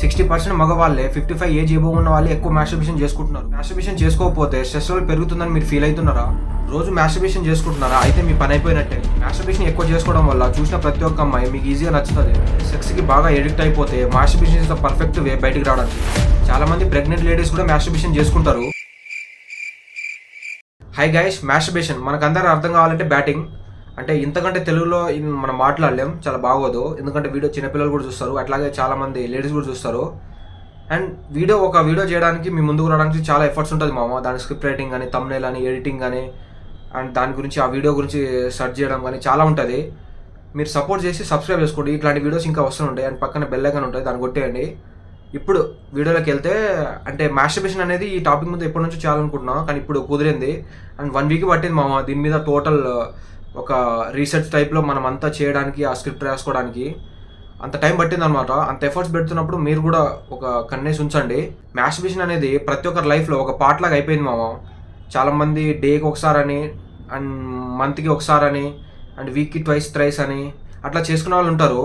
60% మగవాళ్ళే 55 age above ఉన్న వాళ్ళే ఎక్కువ మాస్టర్బేషన్ చేసుకుంటున్నారు. మాస్టర్బేషన్ చేసుకోకపోతే స్ట్రెస్ లెవెల్ పెరుగుతుందని మీరు ఫీల్ అవుతున్నారా? రోజు మాస్టర్బేషన్ చేసుకుంటున్నారా? అయితే మీ పని అయిపోయినట్టే. మాస్టర్బేషన్ ఎక్కువ చేసుకోవడం వల్ల చూసిన ప్రతి ఒక్క అమ్మాయి మీకు ఈజీగా నచ్చుతుంది. సెక్స్కి బాగా ఎడిక్ట్ అయిపోతే మాస్టర్బేషన్ ఇస్ ద పర్ఫెక్ట్ వే బయటికి రావడానికి. చాలా మంది ప్రెగ్నెంట్ లేడీస్ కూడా మాస్టర్బేషన్ చేసుకుంటారు. హై గైస్, మాస్టర్బేషన్ మనకందరూ అర్థం కావాలంటే బ్యాటింగ్. అంటే ఇంతకంటే తెలుగులో మనం మాట్లాడలేం, చాలా బాగోదు. ఎందుకంటే వీడియో చిన్నపిల్లలు కూడా చూస్తారు, అట్లాగే చాలామంది లేడీస్ కూడా చూస్తారు. అండ్ ఒక వీడియో చేయడానికి మీ ముందుకు రావడానికి చాలా ఎఫర్ట్స్ ఉంటుంది మామ. దాని స్క్రిప్ట్ రైటింగ్ కానీ, థంబ్నెయిల్ అని, ఎడిటింగ్ కానీ, అండ్ దాని గురించి ఆ వీడియో గురించి సెర్చ్ చేయడం కానీ చాలా ఉంటుంది. మీరు సపోర్ట్ చేసి సబ్స్క్రైబ్ చేసుకోండి. ఇట్లాంటి వీడియోస్ ఇంకా వస్తుంటాయి. అండ్ పక్కన బెల్ ఐకాన్ ఉంటుంది, దాన్ని కొట్టేయండి. ఇప్పుడు వీడియోలోకి వెళ్తే, అంటే మాస్టర్బేషన్ అనేది ఈ టాపిక్ మీద ఎప్పటి నుంచో చేయాలనుకుంటున్నాను, కానీ ఇప్పుడు కుదిరింది. అండ్ 1 వీక్ పట్టింది మామ దీని మీద టోటల్ ఒక రీసెర్చ్ టైప్లో మనం అంతా చేయడానికి, ఆ స్క్రిప్ట్ రాసుకోవడానికి అంత టైం పట్టింది అనమాట. అంత ఎఫర్ట్స్ పెడుతున్నప్పుడు మీరు కూడా ఒక కన్నేసి ఉంచండి. మాస్టర్బేషన్ అనేది ప్రతి ఒక్కరి లైఫ్లో ఒక పార్ట్ లాగా అయిపోయింది మామ. చాలామంది డేకి ఒకసారని, అండ్ మంత్కి ఒకసారని, అండ్ వీక్కి ట్వైస్ అని అట్లా చేసుకునే వాళ్ళు ఉంటారు.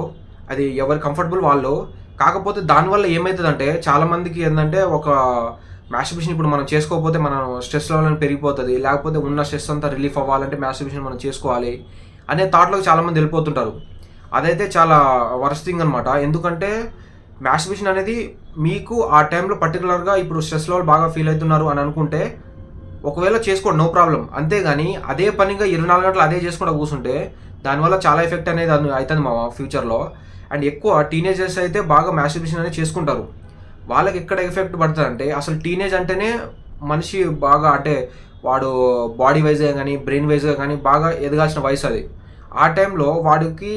అది ఎవరు కంఫర్టబుల్ వాళ్ళు. కాకపోతే దానివల్ల ఏమవుతుందంటే చాలామందికి ఏంటంటే, ఒక మాస్టర్బేషన్ ఇప్పుడు మనం చేసుకోకపోతే మన స్ట్రెస్ లెవెల్ పెరిగిపోతుంది, లేకపోతే ఉన్న స్ట్రెస్ అంతా రిలీఫ్ అవ్వాలంటే మాస్టర్బేషన్ మనం చేసుకోవాలి అనే థాట్లోకి చాలామంది వెళ్ళిపోతుంటారు. అదైతే చాలా వర్స్ట్ థింగ్ అనమాట. ఎందుకంటే మాస్టర్బేషన్ అనేది మీకు ఆ టైంలో పర్టికులర్గా ఇప్పుడు స్ట్రెస్ లెవెల్ బాగా ఫీల్ అవుతున్నారు అని అనుకుంటే ఒకవేళ చేసుకోండి, నో ప్రాబ్లం. అంతేగాని అదే పనిగా 24 గంటలు అదే చేసుకుంటూ కూర్చుంటే దానివల్ల చాలా ఎఫెక్ట్ అనేది అవుతుంది మా ఫ్యూచర్లో. అండ్ ఎక్కువ టీనేజర్స్ అయితే బాగా మాస్టర్బేషన్ అనేది చేసుకుంటారు. వాళ్ళకి ఎక్కడ ఎఫెక్ట్ పడుతుంది అంటే, అసలు టీనేజ్ అంటేనే మనిషి బాగా, అంటే వాడు బాడీ వైజ్గా కానీ బ్రెయిన్ వైజ్గా కానీ బాగా ఎదగాల్సిన వయసు అది. ఆ టైంలో వాడికి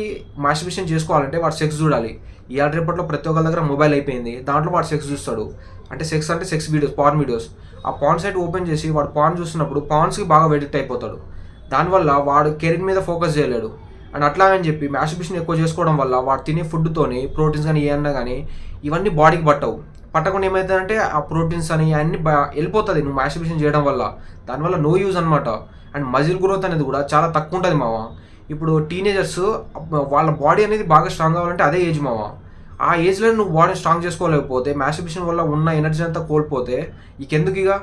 మాస్టర్బేషన్ చేసుకోవాలంటే వాడు సెక్స్ చూడాలి. ఇవాళ రేపట్లో ప్రతి ఒక్కరి దగ్గర మొబైల్ అయిపోయింది, దాంట్లో వాడు సెక్స్ చూస్తాడు. అంటే సెక్స్ వీడియోస్, పార్న్ వీడియోస్. ఆ పార్న్ సైట్ ఓపెన్ చేసి వాడు పార్న్ చూస్తున్నప్పుడు పార్న్స్కి బాగా ఎడిక్ట్ అయిపోతాడు. దానివల్ల వాడు కెరీర్ మీద ఫోకస్ చేయలేడు. అండ్ అట్లాగని చెప్పి మాస్టర్బేషన్ ఎక్కువ చేసుకోవడం వల్ల వాడు తినే ఫుడ్తోని ప్రోటీన్స్ కానీ ఏమన్నా కానీ ఇవన్నీ బాడీకి పట్టకుండా ఏమవుతుందంటే ఆ ప్రోటీన్స్ అని అన్నీ వెళ్ళిపోతుంది నువ్వు మాస్టర్బేషన్ చేయడం వల్ల. దానివల్ల నో యూజ్ అనమాట. అండ్ మజిల్ గ్రోత్ అనేది కూడా చాలా తక్కువ ఉంటుంది మామ. ఇప్పుడు టీనేజర్స్ వాళ్ళ బాడీ అనేది బాగా స్ట్రాంగ్ కావాలంటే అదే ఏజ్ మామ. ఆ ఏజ్లో నువ్వు బాడీని స్ట్రాంగ్ చేసుకోలేకపోతే, మాస్టర్బేషన్ వల్ల ఉన్న ఎనర్జీ అంతా కోల్పోతే ఇంకెందుకు ఇక.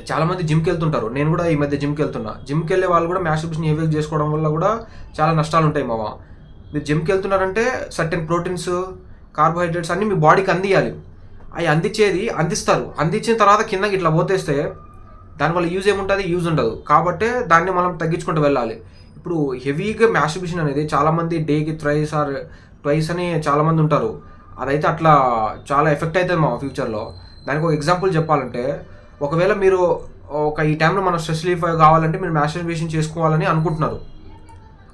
చాలామంది జిమ్కి వెళ్తుంటారు, నేను కూడా ఈ మధ్య జిమ్కి వెళ్తున్నా. జిమ్కి వెళ్ళే వాళ్ళు కూడా మాస్టర్బేషన్ హెవీగా చేసుకోవడం వల్ల కూడా చాలా నష్టాలు ఉంటాయి మామ. మీరు జిమ్కి వెళ్తున్నారంటే సర్టెన్ ప్రోటీన్స్, కార్బోహైడ్రేట్స్ అన్నీ మీ బాడీకి అందియాలి. అవి అందిస్తారు. అందించిన తర్వాత కిందకి ఇట్లా పోతేస్తే దానివల్ల యూజ్ ఏముంటుంది? యూజ్ ఉండదు. కాబట్టి దాన్ని మనం తగ్గించుకుంటూ వెళ్ళాలి. ఇప్పుడు హెవీగా మాస్టర్బేషన్ అనేది చాలామంది డేకి ట్వైస్ అని చాలామంది ఉంటారు. అదైతే అట్లా చాలా ఎఫెక్ట్ అవుతుంది మా ఫ్యూచర్లో. దానికి ఒక ఎగ్జాంపుల్ చెప్పాలంటే, ఒకవేళ మీరు ఈ టైంలో మనం స్ట్రెస్ రిలీఫ్ కావాలంటే మీరు మాస్టర్బేషన్ చేసుకోవాలని అనుకుంటున్నారు.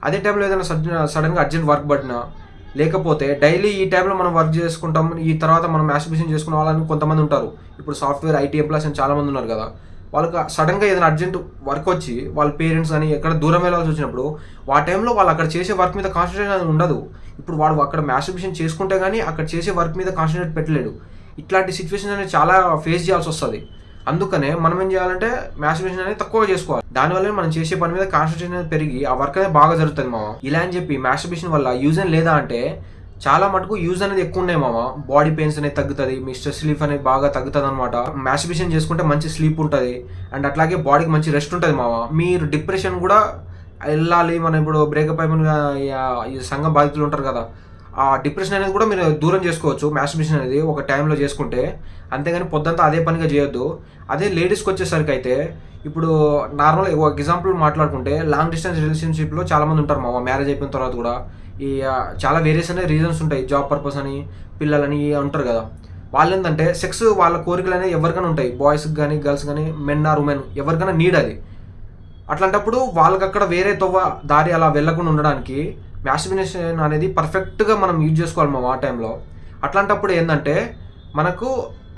అదే టైంలో ఏదైనా సడన్గా అర్జెంట్ వర్క్ పడినా, లేకపోతే డైలీ ఈ టైంలో మనం వర్క్ చేసుకుంటాం, ఈ తర్వాత మనం మాస్టర్బేషన్ చేసుకునే వాళ్ళని కొంతమంది ఉంటారు. ఇప్పుడు సాఫ్ట్వేర్ ఐటీ ఎంప్లాయీస్ అని చాలామంది ఉన్నారు కదా, వాళ్ళకి సడన్గా ఏదైనా అర్జెంట్ వర్క్ వచ్చి వాళ్ళ పేరెంట్స్ అని ఎక్కడ దూరం వెళ్ళాల్సి వచ్చినప్పుడు ఆ టైంలో వాళ్ళు అక్కడ చేసే వర్క్ మీద కాన్సన్ట్రేషన్ అనేది ఉండదు. ఇప్పుడు వాడు అక్కడ మాస్టర్బేషన్ చేసుకుంటే కానీ అక్కడ చేసే వర్క్ మీద కాన్సన్ట్రేట్ పెట్టలేడు. ఇట్లాంటి సిచ్యువేషన్ అనేది చాలా ఫేస్ చేయాల్సి వస్తుంది. అందుకనే మనం ఏం చేయాలంటే మాస్టర్బేషన్ అనేది తక్కువ చేసుకోవాలి. దానివల్ల మనం చేసే పని మీద కాన్సన్ట్రేషన్ అనేది పెరిగి ఆ వర్క్ అనేది బాగా జరుగుతుంది మామ. ఇలా అని చెప్పి మాస్టర్బేషన్ వల్ల యూజ్ అని లేదా అంటే చాలా మటుకు యూజ్ అనేది ఎక్కువ ఉన్నాయి మామ. బాడీ పెయిన్స్ అనేది తగ్గుతుంది, మీ స్ట్రెస్ రిలీఫ్ అనేది బాగా తగ్గుతుంది అనమాట. మాస్టర్బేషన్ చేసుకుంటే మంచి స్లీప్ ఉంటుంది, అండ్ అట్లాగే బాడీకి మంచి రెస్ట్ ఉంటుంది మామ. మీరు డిప్రెషన్ కూడా వెళ్ళాలి, మనం ఇప్పుడు బ్రేకప్ అయిపోయిన ఈ సంఘ బాధితులు ఉంటారు కదా, ఆ డిప్రెషన్ అనేది కూడా మీరు దూరం చేసుకోవచ్చు మాస్టర్బేషన్ అనేది ఒక టైంలో చేసుకుంటే. అంతేగాని పొద్దంతా అదే పనిగా చేయొద్దు. అదే లేడీస్కి వచ్చేసరికి అయితే, ఇప్పుడు నార్మల్ ఒక ఎగ్జాంపుల్ మాట్లాడుకుంటే, లాంగ్ డిస్టెన్స్ రిలేషన్షిప్లో చాలామంది ఉంటారు మామ. మ్యారేజ్ అయిపోయిన తర్వాత కూడా ఈ చాలా వేరియస్ అనే రీజన్స్ ఉంటాయి. జాబ్ పర్పస్ అని, పిల్లలని ఉంటారు కదా. వాళ్ళు ఏంటంటే సెక్స్, వాళ్ళ కోరికలు అనేవి ఎవరికైనా ఉంటాయి, బాయ్స్కి కానీ గర్ల్స్ కానీ, మెన్ ఆర్ ఉమెన్, ఎవరికైనా నీడ్ అది. అట్లాంటప్పుడు వాళ్ళకి అక్కడ వేరే దారి అలా వెళ్లకుండా ఉండడానికి మాస్టర్బేషన్ అనేది పర్ఫెక్ట్గా మనం యూజ్ చేసుకోవాలి మా టైంలో. అట్లాంటప్పుడు ఏంటంటే మనకు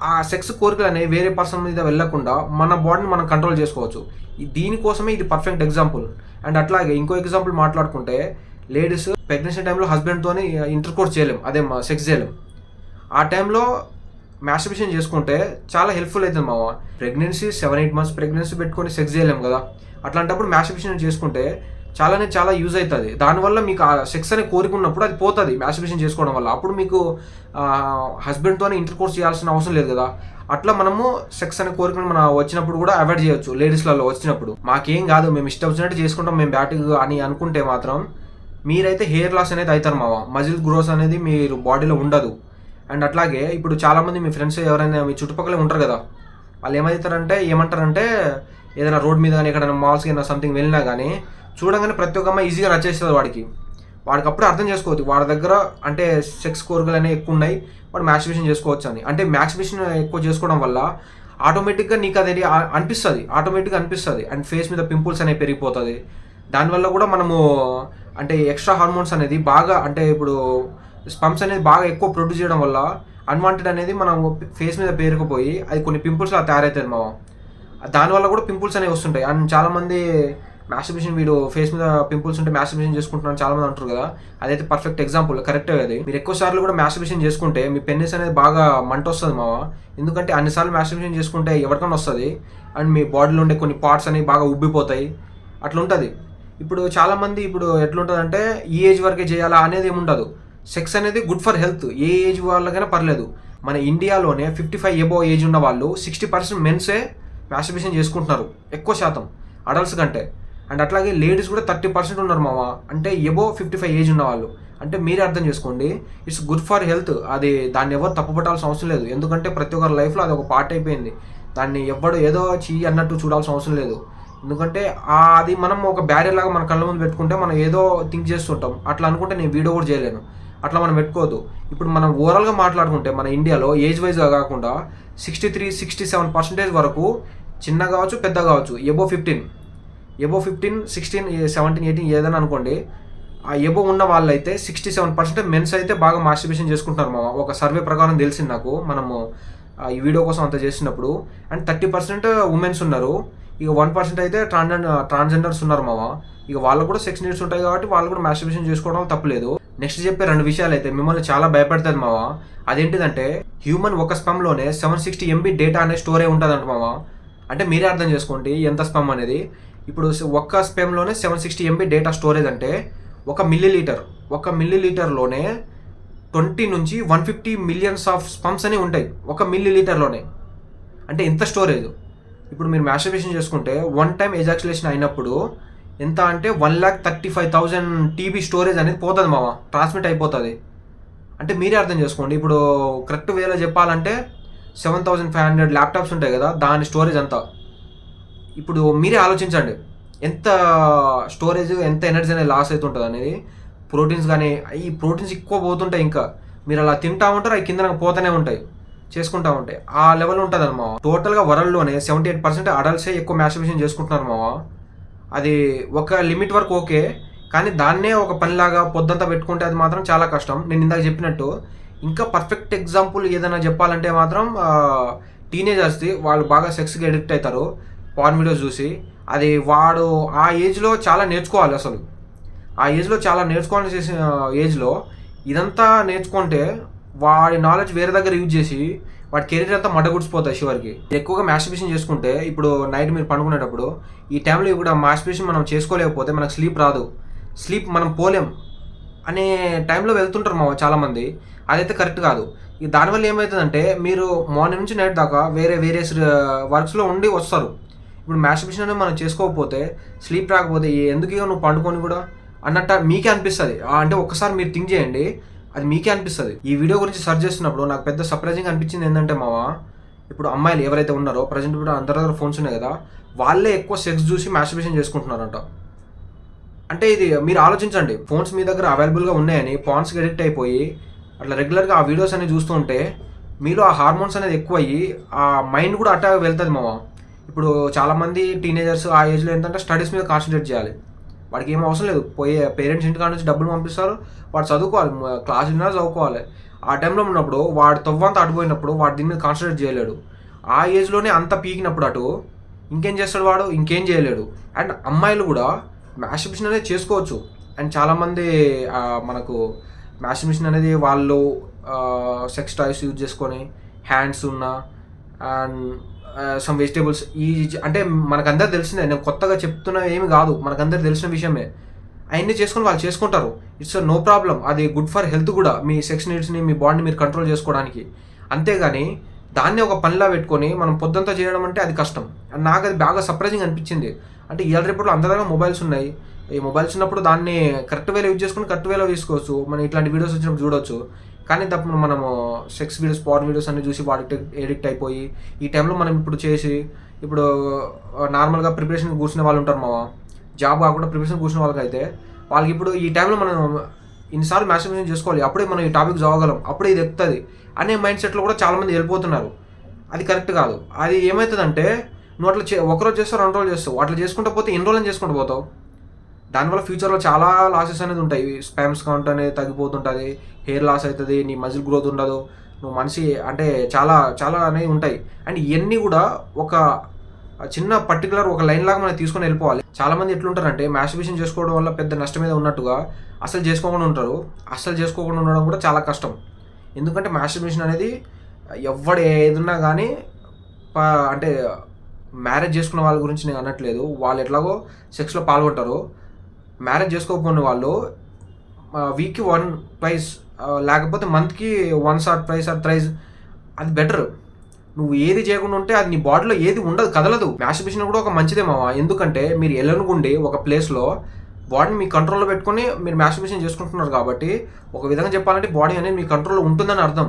ఆ సెక్స్ కోరికలు అనేవి వేరే పర్సన్ మీద వెళ్లకుండా మన బాడీని మనం కంట్రోల్ చేసుకోవచ్చు. దీనికోసమే ఇది పర్ఫెక్ట్ ఎగ్జాంపుల్. అండ్ అట్లాగే ఇంకో ఎగ్జాంపుల్ మాట్లాడుకుంటే, లేడీస్ ప్రెగ్నెన్సీ టైంలో హస్బెండ్తో ఇంటర్ కోర్స్ చేయలేం, అదే సెక్స్ చేయలేం. ఆ టైంలో మాస్టర్బేషన్ చేసుకుంటే చాలా హెల్ప్ఫుల్ అవుతుంది మామ. ప్రెగ్నెన్సీ 7-8 months ప్రెగ్నెన్సీ పెట్టుకొని సెక్స్ చేయలేం కదా. అట్లాంటప్పుడు మాస్టర్బేషన్ చేసుకుంటే చాలా యూజ్ అవుతుంది. దానివల్ల మీకు ఆ సెక్స్ అనే కోరిక ఉన్నప్పుడు అది పోతుంది మ్యాస్టర్బేషన్ చేసుకోవడం వల్ల. అప్పుడు మీకు హస్బెండ్తోనే ఇంటర్ కోర్స్ చేయాల్సిన అవసరం లేదు కదా. అట్లా మనము సెక్స్ అనే కోరికను మనం వచ్చినప్పుడు కూడా అవాయిడ్ చేయొచ్చు. లేడీస్లలో వచ్చినప్పుడు మాకేం కాదు, మేము ఇష్టం వచ్చినట్టు చేసుకుంటాం, మేము బ్యాటింగ్ అని అనుకుంటే మాత్రం మీరైతే హెయిర్ లాస్ అనేది అవుతారు మావా. మజిల్ గ్రోత్ అనేది మీరు బాడీలో ఉండదు. అండ్ అట్లాగే ఇప్పుడు చాలామంది మీ ఫ్రెండ్స్ ఎవరైనా మీ చుట్టుపక్కల ఉంటారు కదా, వాళ్ళు ఏమంటారంటే ఏదైనా రోడ్ మీద కానీ ఎక్కడైనా మాల్స్కి అయినా సంథింగ్ వెళ్ళినా కానీ చూడగానే ప్రతి ఒక్క అమ్మాయి ఈజీగా నచ్చేస్తుంది వాడికి అప్పుడే అర్థం చేసుకోవచ్చు వాడి దగ్గర అంటే సెక్స్ కోరికలు అనేవి ఎక్కువ ఉన్నాయి, వాడు మ్యాస్టర్బేషన్ చేసుకోవచ్చు అని. అంటే మ్యాస్టర్బేషన్ ఎక్కువ చేసుకోవడం వల్ల ఆటోమేటిక్గా నీకు అది అనిపిస్తుంది అండ్ ఫేస్ మీద పింపుల్స్ అనేవి పెరిగిపోతుంది. దానివల్ల కూడా మనము అంటే ఎక్స్ట్రా హార్మోన్స్ అనేది బాగా అంటే ఇప్పుడు స్పంప్స్ అనేది బాగా ఎక్కువ ప్రొడ్యూస్ చేయడం వల్ల అన్వాంటెడ్ అనేది మనం ఫేస్ మీద పేరుకుపోయి అది కొన్ని పింపుల్స్ అలా తయారవుతుంది మావా. దానివల్ల కూడా పింపుల్స్ అనేవి వస్తుంటాయి. అండ్ చాలామంది మ్యాస్టర్బేషన్ వీడు ఫేస్ మీద పింపుల్స్ ఉంటే మ్యాస్టర్బేషన్ చేసుకుంటున్నాను చాలామంది అంటారు కదా, అదైతే పర్ఫెక్ట్ ఎగ్జాంపుల్, కరెక్టే అది. మీరు ఎక్కువ సార్లు కూడా మ్యాస్టర్బేషన్ చేసుకుంటే మీ పెన్నిస్ అనేది బాగా మంట వస్తుంది మావా. ఎందుకంటే అన్నిసార్లు మ్యాస్టర్బేషన్ చేసుకుంటే ఎవరికైనా వస్తుంది అండ్ మీ బాడీలో ఉండే కొన్ని పార్ట్స్ అనేవి బాగా ఉబ్బిపోతాయి, అట్లా ఉంటుంది. ఇప్పుడు చాలామంది ఇప్పుడు ఎట్లుంటుందంటే ఈ ఏజ్ వరకే చేయాలా అనేది ఏముండదు. సెక్స్ అనేది good for health, A age వాళ్ళకైనా పర్లేదు. మన ఇండియాలోనే 55 ఎబోవ్ ఏజ్ ఉన్న వాళ్ళు 60% మెన్సే మ్యాస్టర్బేషన్ చేసుకుంటున్నారు ఎక్కువ శాతం అడల్ట్స్ కంటే. అండ్ అట్లాగే లేడీస్ కూడా 30% ఉన్నారు మావా, అంటే ఎబోవ్ 55 ఏజ్ ఉన్న వాళ్ళు. అంటే మీరే అర్థం చేసుకోండి, ఇట్స్ గుడ్ ఫర్ హెల్త్. అది దాన్ని ఎవరు తప్పుపట్టాల్సిన అవసరం లేదు, ఎందుకంటే ప్రతి ఒక్కరి లైఫ్లో అది ఒక పార్ట్ అయిపోయింది. దాన్ని ఎవ్వడు ఏదో చెయ్యి అన్నట్టు చూడాల్సిన అవసరం లేదు. ఎందుకంటే అది మనం ఒక బ్యారియర్ లాగా మన కళ్ళ ముందు పెట్టుకుంటే మనం ఏదో థింక్ చేస్తుంటాం. అట్లా అనుకుంటే నేను వీడియో కూడా చేయలేను, అట్లా మనం పెట్టుకోవద్దు. ఇప్పుడు మనం ఓవరాల్గా మాట్లాడుకుంటే మన ఇండియాలో ఏజ్ వైజ్గా కాకుండా 63-67% వరకు చిన్న కావచ్చు పెద్ద కావచ్చు ఎబో 15, 16, 17, 18 ఏదైనా అనుకోండి, ఆ ఎబో ఉన్న వాళ్ళైతే 67% మెన్స్ అయితే బాగా మాస్టర్బేషన్ చేసుకుంటున్నారు మామ. ఒక సర్వే ప్రకారం తెలిసింది నాకు, మనము ఈ వీడియో కోసం అంత చేసినప్పుడు. అండ్ 30% ఉమెన్స్ ఉన్నారు, ఇక 1% అయితే ట్రాన్స్జెండర్స్ ఉన్నారు మామ. ఇక వాళ్ళు కూడా సెక్స్ నీడ్స్ ఉంటాయి కాబట్టి వాళ్ళు కూడా మాస్టర్బేషన్ చేసుకోవడం తప్పలేదు. నెక్స్ట్ చెప్పే 2 విషయాలు అయితే మిమ్మల్ని చాలా భయపెడతాది మామ. అదేంటిదంటే హ్యూమన్ ఒక స్పమ్లోనే 760 MB డేటా అనేది స్టోర్ అయి ఉంటుందంట మామ. అంటే మీరే అర్థం చేసుకోండి ఎంత స్పమ్ అనేది. ఇప్పుడు ఒక్క స్పెమ్లోనే 760 MB డేటా స్టోరేజ్ అంటే 1 మిల్లీలీటర్లోనే 20 నుంచి 150 మిలియన్స్ ఆఫ్ స్పమ్స్ అనేవి ఉంటాయి 1 మిల్లీలీటర్లోనే. అంటే ఎంత స్టోరేజ్. ఇప్పుడు మీరు మాస్టర్బేషన్ చేసుకుంటే 1 టైం ఎజాక్యులేషన్ అయినప్పుడు ఎంత అంటే 1,35,000 TB స్టోరేజ్ అనేది పోతుంది మామ, ట్రాన్స్మిట్ అయిపోతుంది. అంటే మీరే అర్థం చేసుకోండి. ఇప్పుడు కరెక్ట్ వేలో చెప్పాలంటే 7,500 ల్యాప్టాప్స్ ఉంటాయి కదా, దాని స్టోరేజ్ అంతా. ఇప్పుడు మీరే ఆలోచించండి ఎంత స్టోరేజ్, ఎంత ఎనర్జీ అనేది లాస్ అవుతుంటుంది అనేది. ప్రోటీన్స్ కానీ ఈ ప్రోటీన్స్ ఎక్కువ పోతుంటాయి, ఇంకా మీరు అలా తింటా ఉంటారు, అవి కింద పోతూనే ఉంటాయి, చేసుకుంటా ఉంటాయి, ఆ లెవెల్ ఉంటుంది అన్నమా. టోటల్గా వరల్డ్లోనే 78% అడల్ట్సే ఎక్కువ మాస్టర్బేషన్ చేసుకుంటున్నారు మావా. అది ఒక లిమిట్ వరకు ఓకే, కానీ దాన్నే ఒక పనిలాగా పొద్దంతా పెట్టుకుంటే అది మాత్రం చాలా కష్టం. నేను ఇందాక చెప్పినట్టు ఇంకా పర్ఫెక్ట్ ఎగ్జాంపుల్ ఏదైనా చెప్పాలంటే మాత్రం టీనేజర్స్ది, వాళ్ళు బాగా సెక్స్కి అడిక్ట్ అవుతారు పార్న్ వీడియోస్ చూసి. అది వాడు ఆ ఏజ్లో చాలా నేర్చుకోవాలి, అసలు ఆ ఏజ్లో చాలా నేర్చుకోవాలని చేసిన ఏజ్లో ఇదంతా నేర్చుకుంటే వాడి నాలెడ్జ్ వేరే దగ్గర యూజ్ చేసి వాడి కెరీర్ అంతా మడ్డగుడిచిపోతాయి చివరికి. ఎక్కువగా మాస్టర్బేషన్ చేసుకుంటే ఇప్పుడు నైట్ మీరు పడుకునేటప్పుడు ఈ టైంలో కూడా మాస్టర్బేషన్ మనం చేసుకోలేకపోతే మనకు స్లీప్ రాదు, స్లీప్ మనం పోలేం అనే టైంలో వెళ్తుంటారు మా చాలామంది. అదైతే కరెక్ట్ కాదు. దానివల్ల ఏమవుతుందంటే మీరు మార్నింగ్ నుంచి నైట్ దాకా వేరే వర్క్స్లో ఉండి వస్తారు. ఇప్పుడు మాస్టర్బేషన్ అనేది మనం చేసుకోకపోతే స్లీప్ రాకపోతే ఎందుకు నువ్వు పండుకొని కూడా అన్నట్టు మీకే అనిపిస్తుంది. అంటే ఒక్కసారి మీరు థింక్ చేయండి, అది మీకే అనిపిస్తుంది. ఈ వీడియో గురించి సెర్చ్ చేస్తున్నప్పుడు నాకు పెద్ద సర్ప్రైజింగ్ అనిపించింది ఏంటంటే మావా, ఇప్పుడు అమ్మాయిలు ఎవరైతే ఉన్నారో ప్రజెంట్ ఇప్పుడు అందరి దగ్గర ఫోన్స్ ఉన్నాయి కదా, వాళ్ళే ఎక్కువ సెక్స్ చూసి మాస్టర్బేషన్ చేసుకుంటున్నారంట. అంటే ఇది మీరు ఆలోచించండి, ఫోన్స్ మీ దగ్గర అవైలబుల్గా ఉన్నాయని పాన్స్కి అడిక్ట్ అయిపోయి అట్లా రెగ్యులర్గా ఆ వీడియోస్ అనేవి చూస్తూ ఉంటే మీలో ఆ హార్మోన్స్ అనేది ఎక్కువ అయ్యి ఆ మైండ్ కూడా అట్లా వెళ్తుంది మావా. ఇప్పుడు చాలామంది టీనేజర్స్ ఆ ఏజ్లో ఏంటంటే స్టడీస్ మీద కాన్సన్ట్రేట్ చేయాలి, వాడికి ఏం అవసరం లేదు, పేరెంట్స్ ఇంటికాడ నుంచి డబ్బులు పంపిస్తారు, వాడు చదువుకోవాలి, క్లాస్ విన్నా చదువుకోవాలి. ఆ టైంలో ఉన్నప్పుడు వాడు తవ్వంతా అడిపోయినప్పుడు వాడు దీని మీద కాన్సన్ట్రేట్ చేయలేడు. ఆ ఏజ్లోనే అంత పీకినప్పుడు అటు ఇంకేం చేస్తాడు వాడు, ఇంకేం చేయలేడు. అండ్ అమ్మాయిలు కూడా మాస్టర్బేషన్ అనేది చేసుకోవచ్చు. అండ్ చాలామంది మనకు మాస్టర్బేషన్ అనేది వాళ్ళు సెక్స్ టాయ్స్ యూజ్ చేసుకొని హ్యాండ్స్ ఉన్న అండ్ సమ్ వెజిటేబుల్స్ ఈ అంటే మనకందరూ తెలిసిందే, నేను కొత్తగా చెప్తున్నా ఏమి కాదు, మనకందరూ తెలిసిన విషయమే. అవన్నీ చేసుకొని వాళ్ళు చేసుకుంటారు. It's no problem. అది గుడ్ ఫర్ హెల్త్ కూడా, మీ సెక్స్ నీడ్స్ని, మీ బాడీని మీరు కంట్రోల్ చేసుకోవడానికి. అంతేగాని దాన్ని ఒక పనిలా పెట్టుకొని మనం పొద్దుంతా చేయడం అంటే అది కష్టం. నాకు అది బాగా సర్ప్రైజింగ్ అనిపించింది. అంటే ఇవాళ రేపట్లో అందరి దగ్గర మొబైల్స్ ఉన్నాయి. ఈ మొబైల్స్ ఉన్నప్పుడు దాన్ని కరెక్ట్ వేలో యూజ్ చేసుకుని కరెక్ట్ వేలో తీసుకోవచ్చు. మనం ఇట్లాంటి వీడియోస్ వచ్చినప్పుడు చూడొచ్చు. కానీ తప్పుడు మనము సెక్స్ వీడియోస్, పార్న్ వీడియోస్ అన్ని చూసి వాటికి ఎడిక్ట్ అయిపోయి ఈ టైంలో మనం ఇప్పుడు చేసి ఇప్పుడు నార్మల్గా ప్రిపరేషన్ కూర్చునే వాళ్ళు ఉంటారు మావా, జాబ్ కాకుండా ప్రిపరేషన్ కూర్చునే వాళ్ళకైతే వాళ్ళకి ఇప్పుడు ఈ టైంలో మనం ఇన్నిసార్లు మ్యాస్టర్బేషన్ చేసుకోవాలి, అప్పుడే మనం ఈ టాపిక్ చదవగలం, అప్పుడే ఇది ఎక్కుతుంది అనే మైండ్ సెట్లో కూడా చాలామంది వెళ్ళిపోతున్నారు. అది కరెక్ట్ కాదు. అది ఏమవుతుందంటే నువ్వు అట్లా ఒకరోజు చేస్తావు, 2 రోజులు చేస్తావు, అట్లా చేసుకుంటూ పోతే ఎన్ని రోజులు చేసుకుంటూ పోతావు. దానివల్ల ఫ్యూచర్లో చాలా లాసెస్ అనేది ఉంటాయి. స్పామ్స్ కౌంట్ అనేది తగ్గిపోతుంటుంది, హెయిర్ లాస్ అవుతుంది, నీ మజిల్ గ్రోత్ ఉండదు, నువ్వు మనిషి అంటే చాలా చాలా అనేవి ఉంటాయి. అండ్ ఇవన్నీ కూడా ఒక చిన్న పర్టికులర్ ఒక లైన్ లాగా మనం తీసుకొని వెళ్ళిపోవాలి. చాలామంది ఎట్లుంటారంటే మాస్టర్బేషన్ చేసుకోవడం వల్ల పెద్ద నష్టం మీద ఉన్నట్టుగా అసలు చేసుకోకుండా ఉంటారు. అసలు చేసుకోకుండా ఉండడం కూడా చాలా కష్టం. ఎందుకంటే మాస్టర్బేషన్ అనేది ఎవడు ఏదున్నా కానీ అంటే మ్యారేజ్ చేసుకున్న వాళ్ళ గురించి నేను అనట్లేదు, వాళ్ళు ఎట్లాగో సెక్స్లో పాల్గొంటారు. మ్యారేజ్ చేసుకోకపోయిన వాళ్ళు వీక్కి 1 twice లేకపోతే మంత్కి 1 or 2 or 3 అది బెటర్. నువ్వు ఏది చేయకుండా ఉంటే అది నీ బాడీలో ఏది ఉండదు, కదలదు. మాస్టర్బేషన్ కూడా ఒక మంచిదే మావా. ఎందుకంటే మీరు ఎల్లనుగుండి ఒక ప్లేస్లో బాడీని మీ కంట్రోల్లో పెట్టుకొని మీరు మాస్టర్బేషన్ చేసుకుంటున్నారు కాబట్టి ఒక విధంగా చెప్పాలంటే బాడీ అనేది మీ కంట్రోల్లో ఉంటుందని అర్థం.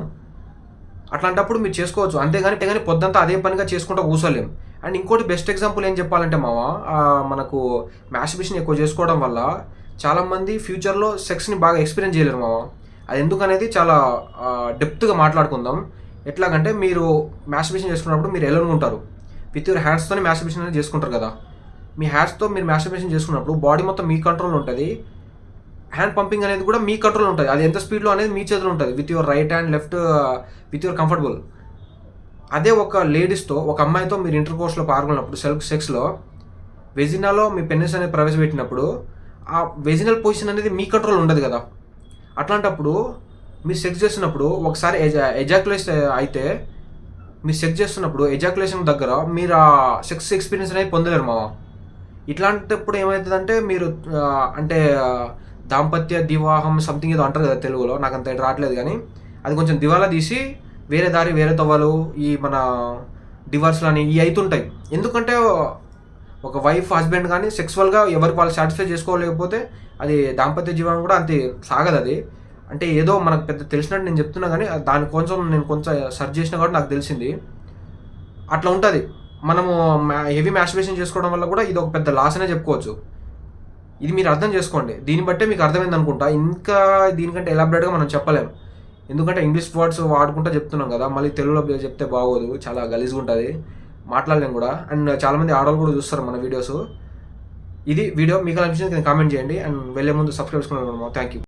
అట్లాంటప్పుడు మీరు చేసుకోవచ్చు. అంతేగాని పొద్దంతా అదే పనిగా చేసుకుంటూ కూర్చోలేం. అండ్ ఇంకోటి బెస్ట్ ఎగ్జాంపుల్ ఏం చెప్పాలంటే మావా, మనకు మాస్టర్బేషన్ ఎక్కువ చేసుకోవడం వల్ల చాలామంది ఫ్యూచర్లో సెక్స్ని బాగా ఎక్స్పీరియన్స్ చేయలేరు మావా. అది ఎందుకనేది చాలా డెప్త్గా మాట్లాడుకుందాం. ఎట్లాగంటే మీరు మాస్టర్బేషన్ చేసుకున్నప్పుడు మీరు ఎలోన్గా ఉంటారు, విత్ యువర్ హ్యాండ్స్తోనే మాస్టర్బేషన్ అనేది చేసుకుంటారు కదా. మీ హ్యాండ్స్తో మీరు మాస్టర్బేషన్ చేసుకున్నప్పుడు బాడీ మొత్తం మీ కంట్రోల్లో ఉంటుంది, హ్యాండ్ పంపింగ్ అనేది కూడా మీ కంట్రోల్ ఉంటుంది. అది ఎంత స్పీడ్లో అనేది మీ చేతిలో ఉంటుంది, with your right hand, left, with your comfortable. అదే ఒక లేడీస్తో, ఒక అమ్మాయితో మీరు ఇంటర్ కోర్స్లో పాల్గొన్నప్పుడు సెక్స్లో వెజినాలో మీ పెనిస్ అనేది ప్రవేశపెట్టినప్పుడు ఆ వెజినల్ పొజిషన్ అనేది మీ కంట్రోల్ ఉండదు కదా. అట్లాంటప్పుడు మీరు సెక్స్ చేస్తున్నప్పుడు ఒకసారి ఎజాక్యులేషన్ అయితే మీరు సెక్స్ చేస్తున్నప్పుడు ఎజాక్యులేషన్ దగ్గర మీరు ఆ సెక్స్ ఎక్స్పీరియన్స్ అనేది పొందలేరు మావా. ఇట్లాంటప్పుడు ఏమవుతుందంటే మీరు అంటే దాంపత్య వివాహం సంథింగ్ ఏదో అంటారు కదా తెలుగులో, నాకు అంత రావట్లేదు కానీ అది కొంచెం దివాలా తీసి వేరే దారి, వేరే తవ్వలు, ఈ మన డివర్స్లు అని ఇవి అవుతుంటాయి. ఎందుకంటే ఒక వైఫ్ హస్బెండ్ కానీ సెక్సువల్గా ఎవరికి వాళ్ళు సాటిస్ఫై చేసుకోలేకపోతే అది దాంపత్య జీవనం కూడా అంతే సాగదు. అది అంటే ఏదో మనకు పెద్ద తెలిసినట్టు నేను చెప్తున్నా కానీ దాని కొంచెం నేను కొంచెం సెర్చ్ చేసినా కాబట్టి నాకు తెలిసింది అట్లా ఉంటుంది. మనము హెవీ మాస్టర్బేషన్ చేసుకోవడం వల్ల కూడా ఇది ఒక పెద్ద లాస్ అనే చెప్పుకోవచ్చు. ఇది మీరు అర్థం చేసుకోండి. దీన్ని బట్టే మీకు అర్థమైంది అనుకుంటా. ఇంకా దీనికంటే ఎలాబరేట్గా మనం చెప్పలేం, ఎందుకంటే ఇంగ్లీష్ వర్డ్స్ వాడుకుంటా చెప్తున్నాం కదా, మళ్ళీ తెలుగులో చెప్తే బాగోదు, చాలా గలీజ్గా ఉంటుంది, మాట్లాడలేం కూడా. అండ్ చాలామంది ఆడవాళ్ళు కూడా చూస్తారు మన వీడియోస్. ఇది వీడియో మీకు అనిపించింది కామెంట్ చేయండి. అండ్ వెళ్ళే ముందు సబ్స్క్రైబ్ చేసుకున్నాను. Thank you.